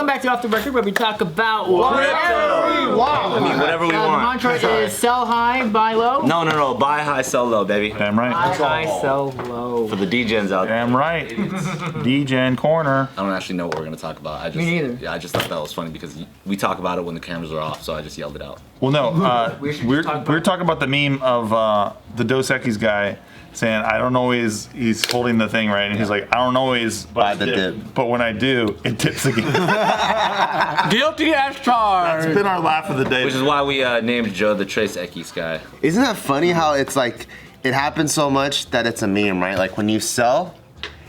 welcome back to Off the Record, where we talk about whatever we want. I mean, whatever we want. The mantra is sell high, buy low. No. Buy high, sell low, baby. Damn right. Buy high, sell low. For the D-Gens out there. Damn right. D-Gen corner. I don't actually know what we're going to talk about. Me neither. Yeah, I just thought that was funny because we talk about it when the cameras are off, so I just yelled it out. Well, no. We're talking about the meme of the Dos Equis guy saying, I don't always, he's holding the thing right, and he's like, I don't always buy the dip. But when I do, it dips again. Guilty as charged. That's been our laugh of the day. Which is why we named Joe the Trace Equis guy. Isn't that funny how it's like, it happens so much that it's a meme, right? Like when you sell,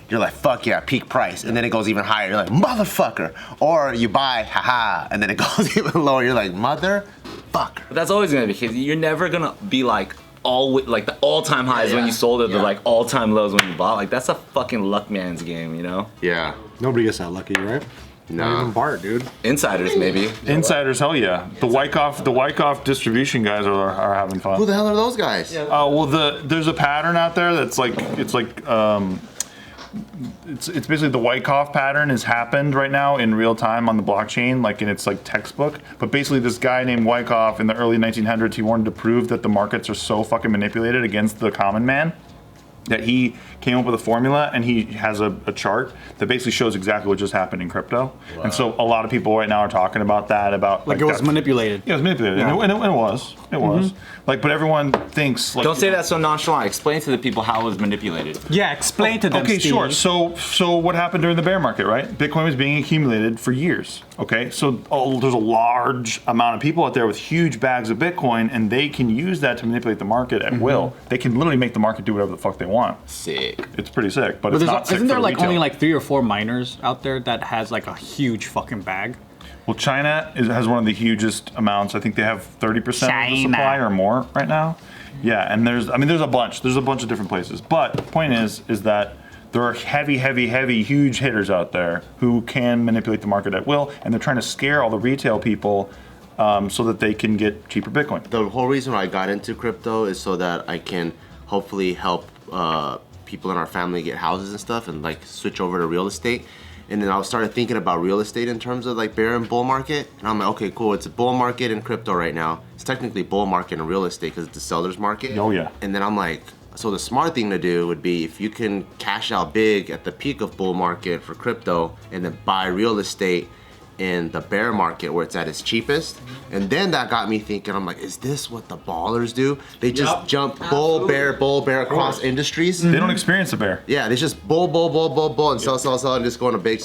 you're like, fuck yeah, peak price. And then it goes even higher. You're like, motherfucker. Or you buy, haha, and then it goes even lower. You're like, motherfucker. But that's always going to be the case. You're never going to be like, like the all-time highs when you sold it, the like all-time lows when you bought. Like that's a fucking luck man's game, you know? Yeah. Nobody gets that lucky, right? No. Not even Bart, dude. Insiders, maybe. Insiders, hell yeah. The Wyckoff distribution guys are having fun. Who the hell are those guys? Well, there's a pattern out there that's like it's basically the Wyckoff pattern has happened right now in real time on the blockchain, like in its like textbook. But basically, this guy named Wyckoff in the early 1900s, he wanted to prove that the markets are so fucking manipulated against the common man that he came up with a formula, and he has a chart that basically shows exactly what just happened in crypto. Wow. And so a lot of people right now are talking about that, about like it was manipulated. Yeah, it was manipulated, and it was. It was. Like, but everyone thinks like. Don't say that so nonchalant. Explain to the people how it was manipulated. Yeah, explain to them. Okay, Steve. sure. So what happened during the bear market, right? Bitcoin was being accumulated for years. Okay, so there's a large amount of people out there with huge bags of Bitcoin, and they can use that to manipulate the market at will. They can literally make the market do whatever the fuck they want. Sick. It's pretty sick, but it's not sick. Isn't there for like retail. only like 3 or 4 miners out there that has like a huge fucking bag? Well, China has one of the hugest amounts. I think they have 30% of the supply or more right now. Yeah, and there's a bunch. There's a bunch of different places. But the point is that there are heavy, huge hitters out there who can manipulate the market at will, and they're trying to scare all the retail people so that they can get cheaper Bitcoin. The whole reason why I got into crypto is so that I can hopefully help people in our family get houses and stuff, and like switch over to real estate. And then I started thinking about real estate in terms of like bear and bull market. And I'm like, okay, cool. It's a bull market in crypto right now. It's technically bull market in real estate because it's the seller's market. Oh yeah. And then I'm like, so the smart thing to do would be if you can cash out big at the peak of bull market for crypto, and then buy real estate in the bear market where it's at its cheapest. And then that got me thinking, I'm like, is this what the ballers do? They just jump bull, bear across industries. They don't experience a bear. Yeah, they just bull, and sell, and just go in a big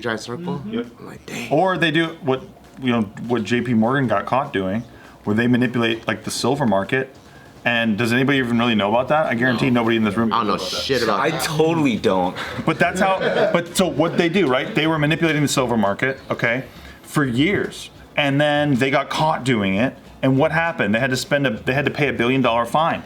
giant circle. I'm like, dang. Or they do what JP Morgan got caught doing, where they manipulate like the silver market. And does anybody even really know about that? I guarantee nobody in this room. I don't know shit about that. I totally don't. But that's how. But so what they do, right? They were manipulating the silver market, okay, for years, and then they got caught doing it. And what happened? They had to pay $1 billion fine.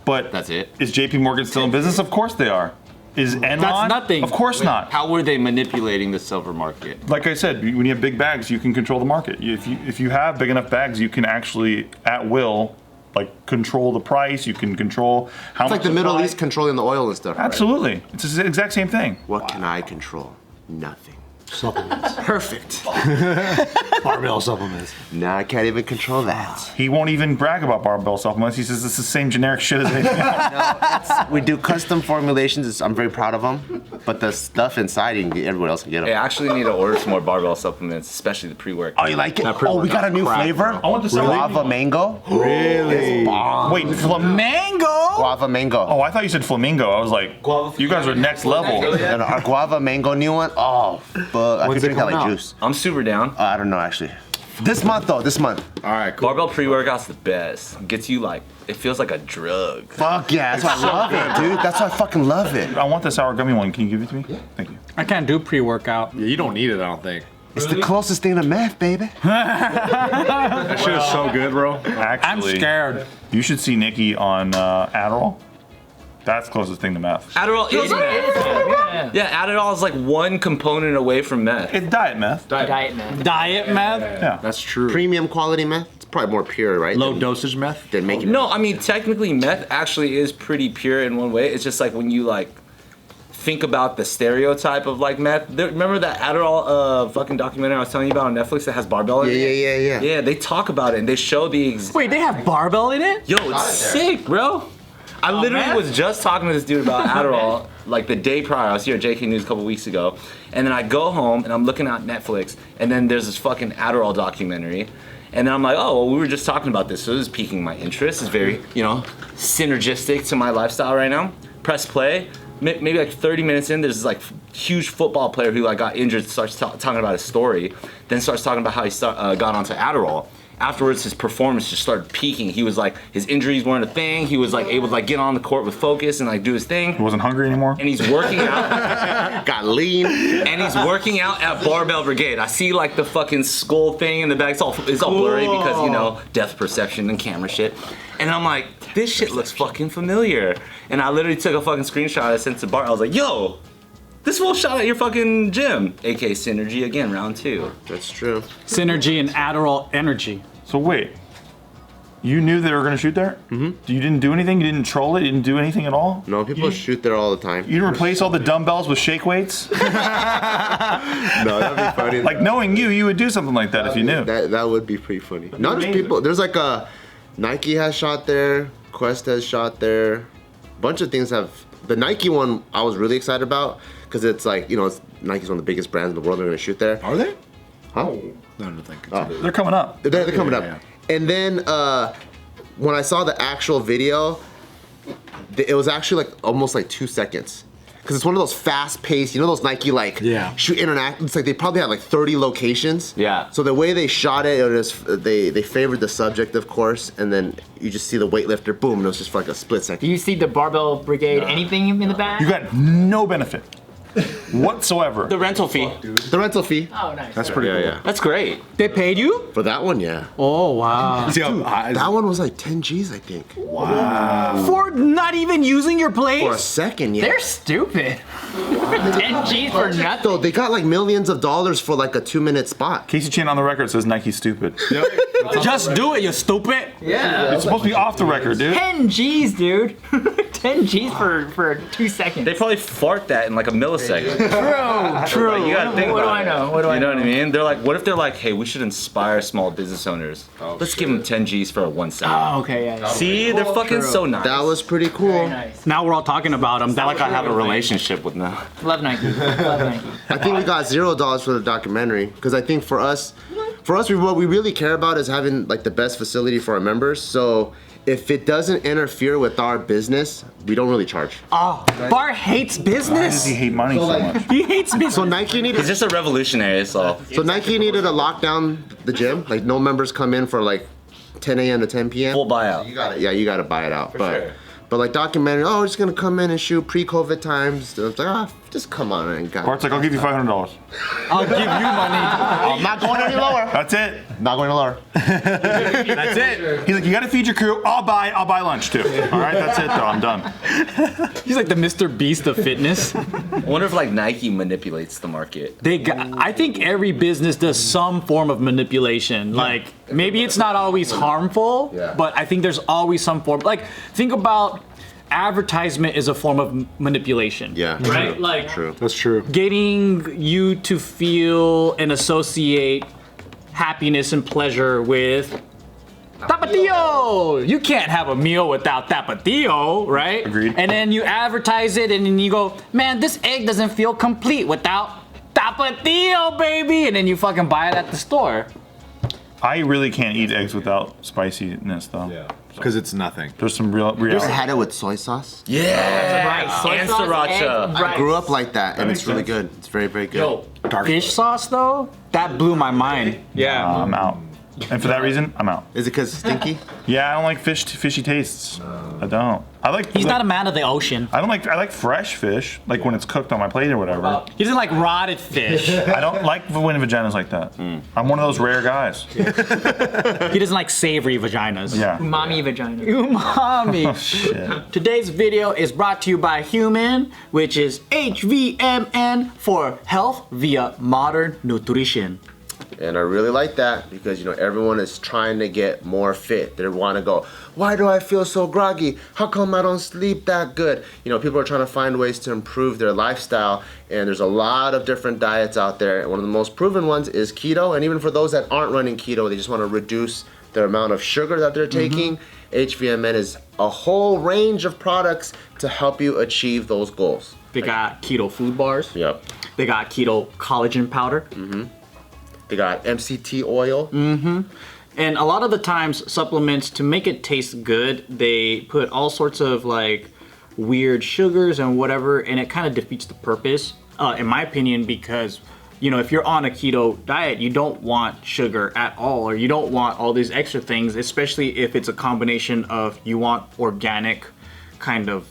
But that's it. Is JP Morgan still in business? Of course they are. Is Enron? That's nothing. Of course not. How were they manipulating the silver market? Like I said, when you have big bags, you can control the market. If you have big enough bags, you can actually at will. Like control the price, you can control how much. It's like the Middle East controlling the oil and stuff. Absolutely, right? It's the exact same thing. What can I control? Nothing. Supplements. Perfect. Barbell supplements. No, I can't even control that. He won't even brag about barbell supplements. He says it's the same generic shit as anything else. We do custom formulations. I'm very proud of them. But the stuff inside, everyone else can get them. Hey, I actually need to order some more barbell supplements, especially the pre-workout. Oh, you like it? Oh, we got a new flavor. I want the guava mango. Really? Wait, flamingo? Guava mango. Oh, I thought you said flamingo. I was like, you guys are next level. And our guava mango new one. Oh, fuck. I could drink that like juice. I'm super down. I don't know actually. This month though. This month. All right, cool. Barbell pre-workout's the best. Gets you like, it feels like a drug. Fuck yeah, that's why I love it, dude. That's why I fucking love it. I want the sour gummy one. Can you give it to me? Yeah. Thank you. I can't do pre-workout. Yeah, you don't need it, I don't think. It's the closest thing to meth, baby. That shit is so good, bro. Actually, I'm scared. You should see Nikki on Adderall. That's the closest thing to meth. Adderall is meth. Yeah, Adderall is like one component away from meth. It's diet meth. Diet meth. Diet meth? Yeah. That's true. Premium quality meth. It's probably more pure, right? Low dosage meth? Than making No, I mean technically meth actually is pretty pure in one way. It's just like when you like think about the stereotype of like meth. Remember that Adderall fucking documentary I was telling you about on Netflix that has Barbell in it? Yeah. Yeah, they talk about it and they show the Wait, they have Barbell in it? Yo, it's sick, bro. I literally man. was just talking to this dude about Adderall like the day prior. I was here at JustKiddingNews a couple weeks ago, and then I go home and I'm looking at Netflix, and then there's this fucking Adderall documentary, and then I'm like, oh, well, we were just talking about this, so this is piquing my interest. It's very, synergistic to my lifestyle right now. Press play. Maybe like 30 minutes in, there's this like huge football player who like got injured, starts talking about his story, then starts talking about how he got onto Adderall. Afterwards, his performance just started peaking. He was like, his injuries weren't a thing. He was like able to like get on the court with focus and like do his thing. He wasn't hungry anymore. And he's working out. Got lean. And he's working out at Barbell Brigade. I see like the fucking skull thing in the back. It's all blurry because depth perception and camera shit. And I'm like, this shit looks fucking familiar. And I literally took a fucking screenshot I sent to Bart. I was like, yo, this will shot at your fucking gym. AK Synergy again, round 2. That's true. Synergy and Adderall energy. So wait, you knew they were gonna shoot there? Mm-hmm. You didn't do anything? You didn't troll it? You didn't do anything at all? No, people shoot there all the time. You didn't replace all the dumbbells with shake weights? No, that'd be funny. Like knowing you would do something like that if you knew. That would be pretty funny. Not just people. There's like a Nike has shot there. Quest has shot there. A bunch of things have. The Nike one I was really excited about because it's like it's Nike's one of the biggest brands in the world. They're gonna shoot there. Are they? Huh? No, thank you. They're coming up. They're coming up. Yeah. And then when I saw the actual video, it was actually like almost like 2 seconds. Because it's one of those fast-paced, those Nike shoot international. It's like they probably had like 30 locations. Yeah. So the way they shot it, they favored the subject, of course, and then you just see the weightlifter, boom, and it was just for like a split Do second. you see the Barbell Brigade? Anything in the back? You got no benefit whatsoever. The rental fee. The rental fee. Oh, nice. That's pretty cool. Yeah. That's great. They paid you? For that one, yeah. Oh, wow. See how high That one was like 10 G's, I think. For not even using your place? For a second, yeah. They're stupid. 10 G's for nothing. So they got like millions of dollars for like a 2-minute spot. Casey Chan on the record says Nike's stupid. Just do it, you stupid. Yeah. It's supposed to be off the record, dude. 10 G's, dude. 10 G's for 2 seconds. They probably fart that in like a millisecond. True. Like, you gotta think What do about I it. know? What do I You know know? what I mean? They're like, what if they're like, hey, we should inspire small business owners. Let's give them 10 G's for 1 second. Oh, okay, yeah. See, they're fucking so nice. That was pretty cool. Very nice. Now we're all talking about them. Not like I have a relationship with them. Love Nike. Love Nike. I think we got $0 for the documentary because I think for us, what we really care about is having like the best facility for our members. So if it doesn't interfere with our business, we don't really charge. Oh, Bart hates Why does business. he hate money so much? He hates business. So Nike He's needed. just a revolutionary, so. So Nike needed to lock down the gym. Like no members come in for like 10 a.m. to 10 p.m. Full buyout. You got it. Yeah, you got to buy it out. But sure. but like documentary, we're just gonna come in and shoot pre-COVID times. It's like, just come on and got. Bart's like, I'll give you $500. I'll give you money. I'm not going any lower. That's it. Not going lower. That's it. He's like, you gotta feed your crew. I'll buy lunch too. All right, that's it though. I'm done. He's like the Mr. Beast of fitness. I wonder if like Nike manipulates the market. I think every business does some form of manipulation. Like maybe it's not always harmful, but I think there's always some form. Like think about advertisement is a form of manipulation. Yeah. Right? True. Like True. That's true. getting you to feel and associate happiness and pleasure with Tapatio! You can't have a meal without Tapatio, right? Agreed. And then you advertise it and then you go, man, this egg doesn't feel complete without Tapatio, baby! And then you fucking buy it at the store. I really can't eat eggs without spiciness though. Yeah. Because it's nothing. There's some real I reality. had it with soy sauce. Yeah. Right. Soy And sauce, sriracha. egg, I rice. grew up like that, and makes it's really sense. good. It's very, very good. Yo, Fish sauce, though? That blew my mind. Yeah. I'm out. And for that reason, I'm out. Is it because it's stinky? Yeah, I don't like fishy tastes. I don't. I like. He's not a man of the ocean. I like fresh fish, like when it's cooked on my plate or whatever. He doesn't like rotted fish. I don't like when vaginas like that. I'm one of those rare guys. He doesn't like savory vaginas. Yeah. Umami vagina. Umami. Shit. Today's video is brought to you by Human, which is HVMN for health via modern nutrition. And I really like that because, you know, everyone is trying to get more fit. They want to go, why do I feel so groggy? How come I don't sleep that good? You know, people are trying to find ways to improve their lifestyle, and there's a lot of different diets out there. And one of the most proven ones is keto. And even for those that aren't running keto, they just want to reduce the amount of sugar that they're taking. HVMN is a whole range of products to help you achieve those goals. They got keto food bars. Yep. They got keto collagen powder. They got MCT oil. And a lot of the times, supplements, to make it taste good, they put all sorts of like weird sugars and whatever, and it kind of defeats the purpose, in my opinion, because, you know, if you're on a keto diet, you don't want sugar at all, or you don't want all these extra things, especially if it's a combination of you want organic kind of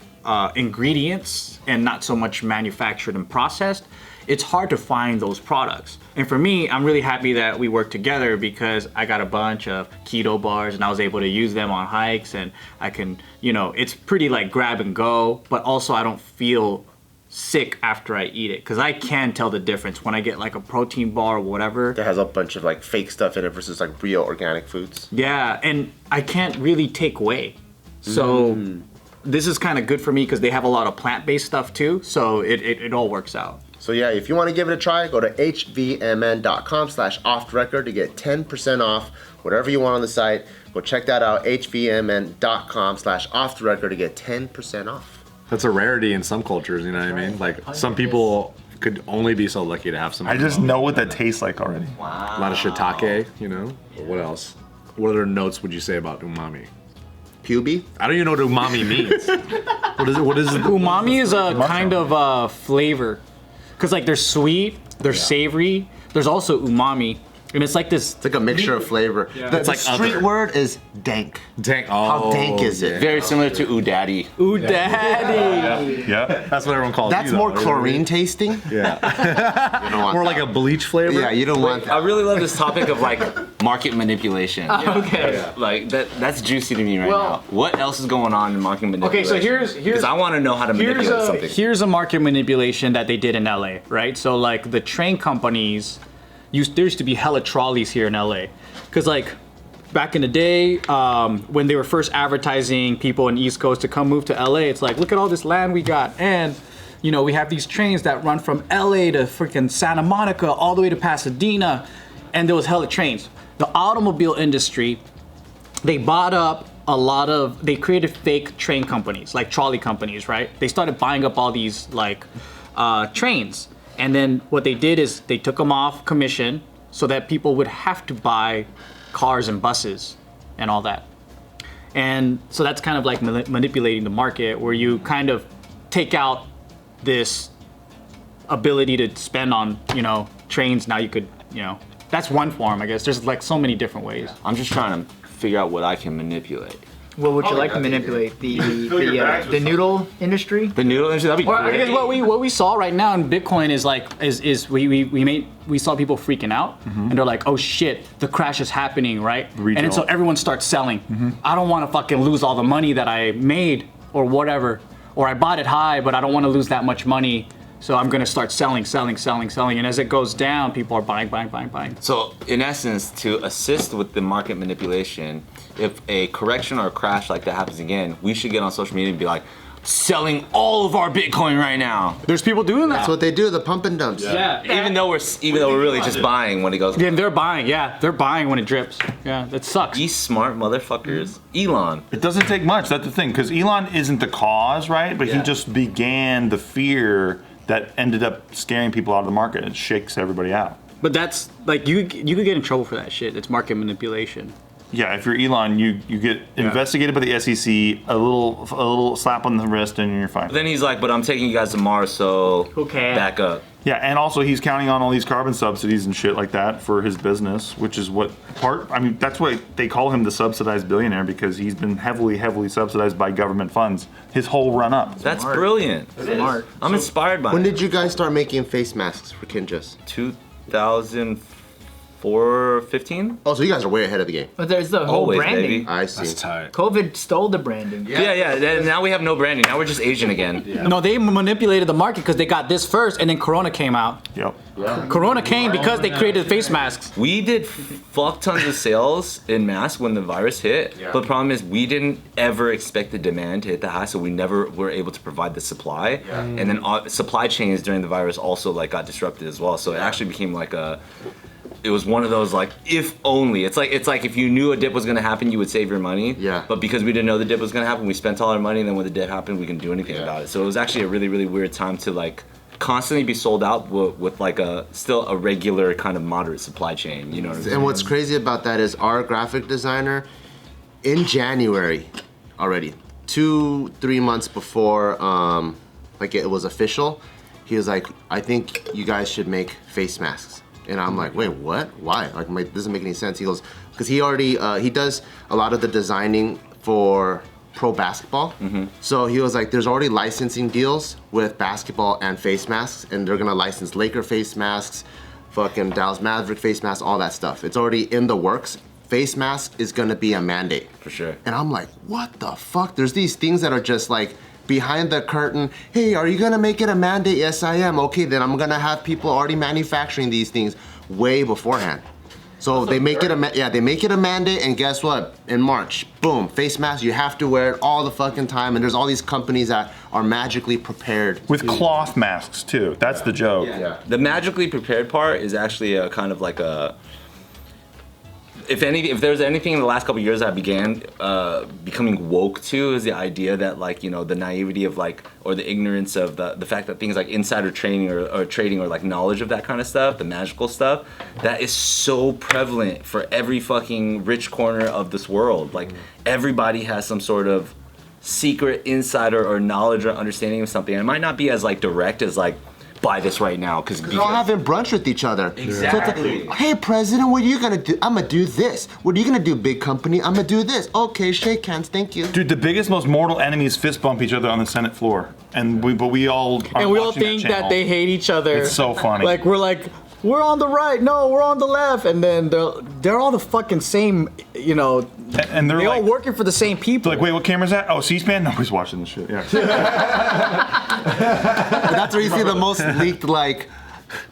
ingredients and not so much manufactured and processed. It's hard to find those products. And for me, I'm really happy that we work together because I got a bunch of keto bars and I was able to use them on hikes, and I can, you know, it's pretty like grab and go, but also I don't feel sick after I eat it, because I can tell the difference when I get like a protein bar or whatever. That has a bunch of like fake stuff in it versus like real organic foods. Yeah, and I can't really take whey. So this is kind of good for me because they have a lot of plant-based stuff too, so it all works out. So yeah, if you want to give it a try, go to hvmn.com/offrecord to get 10% off whatever you want on the site. Go check that out, hvmn.com/offrecord to get 10% off. That's a rarity in some cultures, you know what I mean? Like, some people could only be so lucky to have some. I just know what that tastes like already. A lot of shiitake, you know? What else? What other notes would you say about umami? Puby? I don't even know what umami means. What is it? Umami is a kind of flavor. Because like they're sweet, they're savory, there's also umami. And it's like this. It's like a mixture of flavor. The like street other. word is dank. Dank. How dank is it? Very similar to Udaddy. Ooh, daddy. Yeah. That's what everyone calls That's you, more though, chlorine tasting. Yeah. You don't want More that. like a bleach flavor. Yeah, you don't want I that. really love this topic of like market manipulation. Okay. Like that's juicy to me right Well- now. What else is going on in market manipulation? Okay, so here's because I want to know how to manipulate something. here's a market manipulation that they did in LA, right? So like the train companies there used to be hella trolleys here in LA, because like back in the day, when they were first advertising people in East Coast to come move to LA, it's like, look at all this land we got, and you know, we have these trains that run from LA to freaking Santa Monica all the way to Pasadena, and there was hella trains. The automobile industry, they bought up they created fake train companies, like trolley companies, right? They started buying up all these like trains. And then what they did is they took them off commission so that people would have to buy cars and buses and all that. And so that's kind of like manipulating the market, where you kind of take out this ability to spend on, you know, trains. Now you could, you know, that's one form, I guess. There's like so many different ways. I'm just trying to figure out what I can manipulate. What would you like to manipulate? The noodle industry? The noodle industry, that'd be Well, I great. guess what we saw right now in Bitcoin is like we saw people freaking out, and they're like, oh shit, the crash is happening, right? And then so everyone starts selling. I don't want to fucking lose all the money that I made or whatever, or I bought it high, but I don't want to lose that much money. So I'm gonna start selling, and as it goes down, people are buying. So in essence, to assist with the market manipulation, if a correction or a crash like that happens again, we should get on social media and be like, selling all of our Bitcoin right now. There's people doing that. That's what they do, the pump and dumps. Yeah. Even though we're really just buying when it goes. Yeah, they're buying. Yeah, they're buying when it drips. Yeah, that sucks. These smart motherfuckers. Elon. It doesn't take much. That's the thing, because Elon isn't the cause, right? But he just began the fear that ended up scaring people out of the market. It shakes everybody out. But that's like you could get in trouble for that shit. It's market manipulation. Yeah, if you're Elon, you get investigated by the SEC, a little slap on the wrist, and you're fine. Then he's like, but I'm taking you guys to Mars, so Who cares? back up. Yeah, and also he's counting on all these carbon subsidies and shit like that for his business, which is that's why they call him the subsidized billionaire, because he's been heavily subsidized by government funds his whole run up. That's brilliant. Smart. I'm inspired by When it. did you guys start making face masks for Kinjas? 2005, 4.15. Oh, so you guys are way ahead of the game. But there's the whole Always, branding. baby. I see. That's tight. COVID stole the branding. Yeah. Now we have no branding. Now we're just Asian again. No, they manipulated the market because they got this first, and then Corona came out. Yep. Corona came because they created face masks. We did fuck tons of sales in masks when the virus hit, but the problem is we didn't ever expect the demand to hit the high, so we never were able to provide the supply. And then supply chains during the virus also like got disrupted as well. So it actually became like it was one of those like if only. It's like if you knew a dip was gonna happen, you would save your money. Yeah. But because we didn't know the dip was gonna happen, we spent all our money, and then when the dip happened, we couldn't do anything about it. So it was actually a really, really weird time to like constantly be sold out with like still a regular kind of moderate supply chain. You know what I'm saying? And what's crazy about that is our graphic designer in January already, 2-3 months before like it was official, he was like, I think you guys should make face masks. And I'm like, wait, what? Why? Like, it doesn't make any sense. He goes, because he already, he does a lot of the designing for pro basketball. So he was like, there's already licensing deals with basketball and face masks, and they're gonna license Laker face masks, fucking Dallas Maverick face masks, all that stuff. It's already in the works. Face mask is gonna be a mandate. For sure. And I'm like, what the fuck? There's these things that are just like behind the curtain. Hey, are you gonna make it a mandate? Yes, I am. Okay, then I'm gonna have people already manufacturing these things way beforehand. So they make it they make it a mandate, and guess what? In March, boom, face mask. You have to wear it all the fucking time, and there's all these companies that are magically prepared With cloth masks too. That's the joke. The magically prepared part is actually a kind of like a. If there's anything in the last couple of years I began becoming woke to, is the idea that like, you know, the naivety of like, or the ignorance of the fact that things like insider training or trading or like knowledge of that kind of stuff, the magical stuff, that is so prevalent for every fucking rich corner of this world. Like everybody has some sort of secret insider or knowledge or understanding of something. And it might not be as like direct as like, buy this right now because they're all having brunch with each other. Exactly. So like, hey, president, what are you gonna do? I'm gonna do this. What are you gonna do, big company? I'm gonna do this. Okay, shake hands, thank you. Dude, the biggest, most mortal enemies fist bump each other on the Senate floor, and we all think that they hate each other. It's so funny. Like we're on the right, no, we're on the left, and then they're all the fucking same, you know. And they're all like, working for the same people. They're like, wait, what camera's that? Oh, C-SPAN? Nobody's watching this shit. Yeah. But that's where you see the most leaked, like,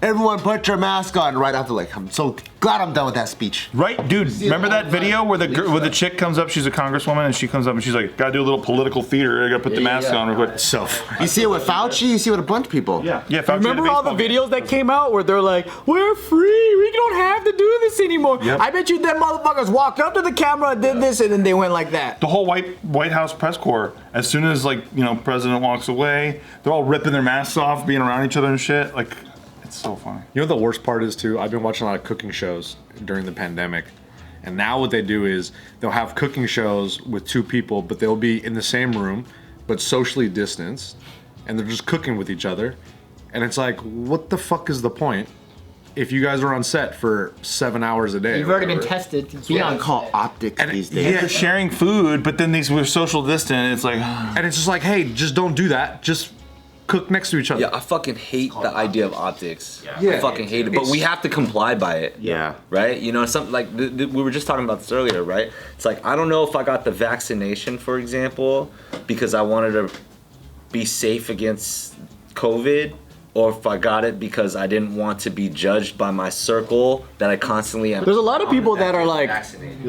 everyone put your mask on right after, like, I'm so glad I'm done with that speech. Right, dude. Remember that video where the chick comes up? She's a congresswoman, and she comes up and she's like, "Gotta do a little political theater. I gotta put the mask on real quick." So You see it with Fauci. You see it with a bunch of people. Yeah. Fauci Remember had a all the baseball game. videos that came out where they're like, we're free, we don't have to do this anymore. Yep. I bet you them motherfuckers walked up to the camera and did this, and then they went like that. The whole White House press corps, as soon as like, you know, president walks away, they're all ripping their masks off, being around each other and shit. Like, it's so funny. You know what the worst part is too? I've been watching a lot of cooking shows during the pandemic. And now what they do is they'll have cooking shows with two people, but they'll be in the same room, but socially distanced. And they're just cooking with each other. And it's like, what the fuck is the point if you guys are on set for 7 hours a day? You've already been tested to be on Call optics these days. Yeah, they're sharing food, but then we're social distant, and it's like, And it's just like, hey, just don't do that. Just cook next to each other. Yeah, I fucking hate the idea of optics. I fucking hate it, but we have to comply by it. Yeah. Right? You know, something like we were just talking about this earlier, right? It's like I don't know if I got the vaccination, for example, because I wanted to be safe against COVID, or if I got it because I didn't want to be judged by my circle that I constantly am. There's a lot of people that are like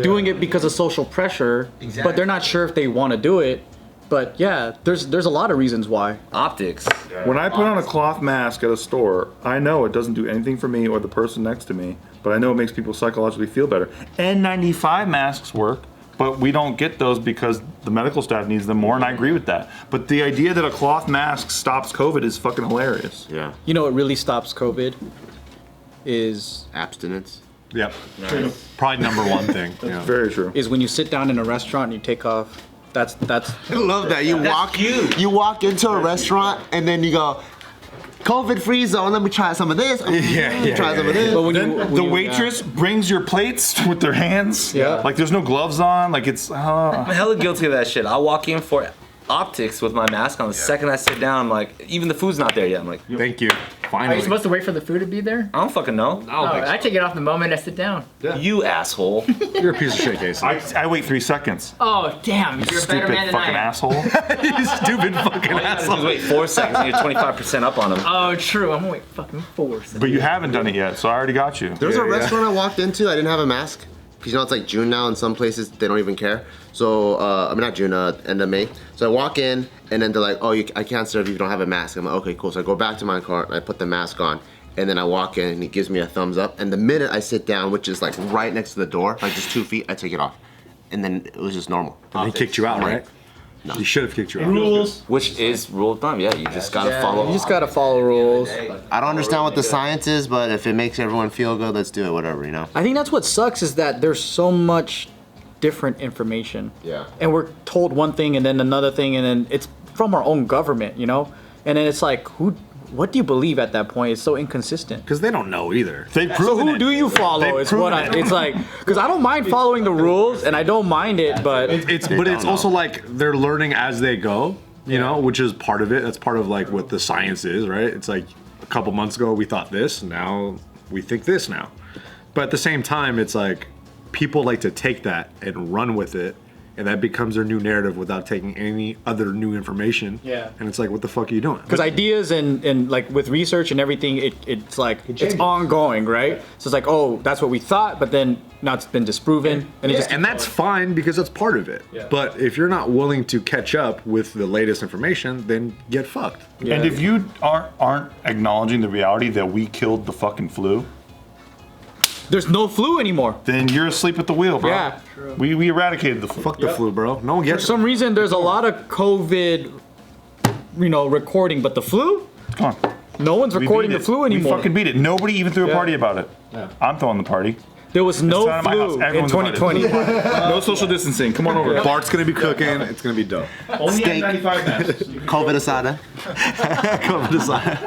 doing it because of social pressure, but they're not sure if they want to do it. But yeah, there's a lot of reasons why. Optics. when I put on a cloth mask at a store, I know it doesn't do anything for me or the person next to me, but I know it makes people psychologically feel better. N95 masks work, but we don't get those because the medical staff needs them more, and I agree with that. But the idea that a cloth mask stops COVID is fucking hilarious. Yeah. You know what really stops COVID is Abstinence. Yep. Probably number one thing. Yeah. Very true. when you sit down in a restaurant and you take off. That's I love that. You walk into a restaurant and then you go, COVID-free zone. Let me try some of this. Try some of this. But when Then you, the waitress brings your plates with their hands. Yeah. Like there's no gloves on. Like it's. I'm hella guilty of that shit. I'll walk in for optics with my mask on. The second I sit down, I'm like, even the food's not there yet. I'm like, Thank you. Are Finally. you supposed to wait for the food to be there? I don't fucking know. Oh, I take it off the moment I sit down. You asshole. You're a piece of shit, Casey. I wait 3 seconds. Oh, damn. You're a better Stupid man than fucking I am. asshole. You stupid fucking Just wait 4 seconds and you're 25% up on him. Oh, true. I'm gonna wait fucking 4 seconds. But you haven't done it yet, so I already got you. There was a restaurant I walked into. I didn't have a mask because you know it's like June now. In some places they don't even care. So I mean not June, end of May. So I walk in and then they're like, "Oh, I can't serve you if you don't have a mask." I'm like, "Okay, cool." So I go back to my car and I put the mask on. And then I walk in and he gives me a thumbs up. And the minute I sit down, which is like right next to the door, like just 2 feet, I take it off. And then it was just normal. And he kicked you out, right? No. He should have kicked you out. Rules. Which is rule of thumb. Yeah, you just gotta follow. You just gotta follow rules. I don't understand what the science is, but if it makes everyone feel good, let's do it, whatever, you know? I think that's what sucks is that there's so much different information. Yeah. And we're told one thing and then another thing and then it's from our own government, you know? And then it's like, what do you believe at that point? It's so inconsistent. Because they don't know either. They've So proven who it. do you follow? They've It's what proven it. it's like, because I don't mind following the rules and I don't mind it, but It's also like they're learning as they go, you know, which is part of it. That's part of like what the science is, right? It's like a couple months ago we thought this, now we think this now. But at the same time, it's like people like to take that and run with it, and that becomes their new narrative without taking any other new information. Yeah. And it's like, what the fuck are you doing? because ideas and like with research and everything, it's like it's ongoing, right? So it's like, oh, that's what we thought, but then now it's been disproven, and it just And that's fine because that's part of it. Yeah. But if you're not willing to catch up with the latest information, then get fucked. And if you aren't acknowledging the reality that we killed the fucking flu, there's no flu anymore. then you're asleep at the wheel, bro. Yeah. We eradicated the flu. Fuck the flu, bro. No one For gets it. some reason, there's a lot of COVID, recording, but the flu, Come on. no one's We recording beat the it. flu anymore. We fucking beat it. Nobody even threw a party about it. I'm throwing the party. There was no not at my house. flu in Everyone's 2020. No social distancing. Come on over. Bart's gonna be cooking. It's gonna be dope. Only Steak. N95 masks. COVID asada. COVID aside.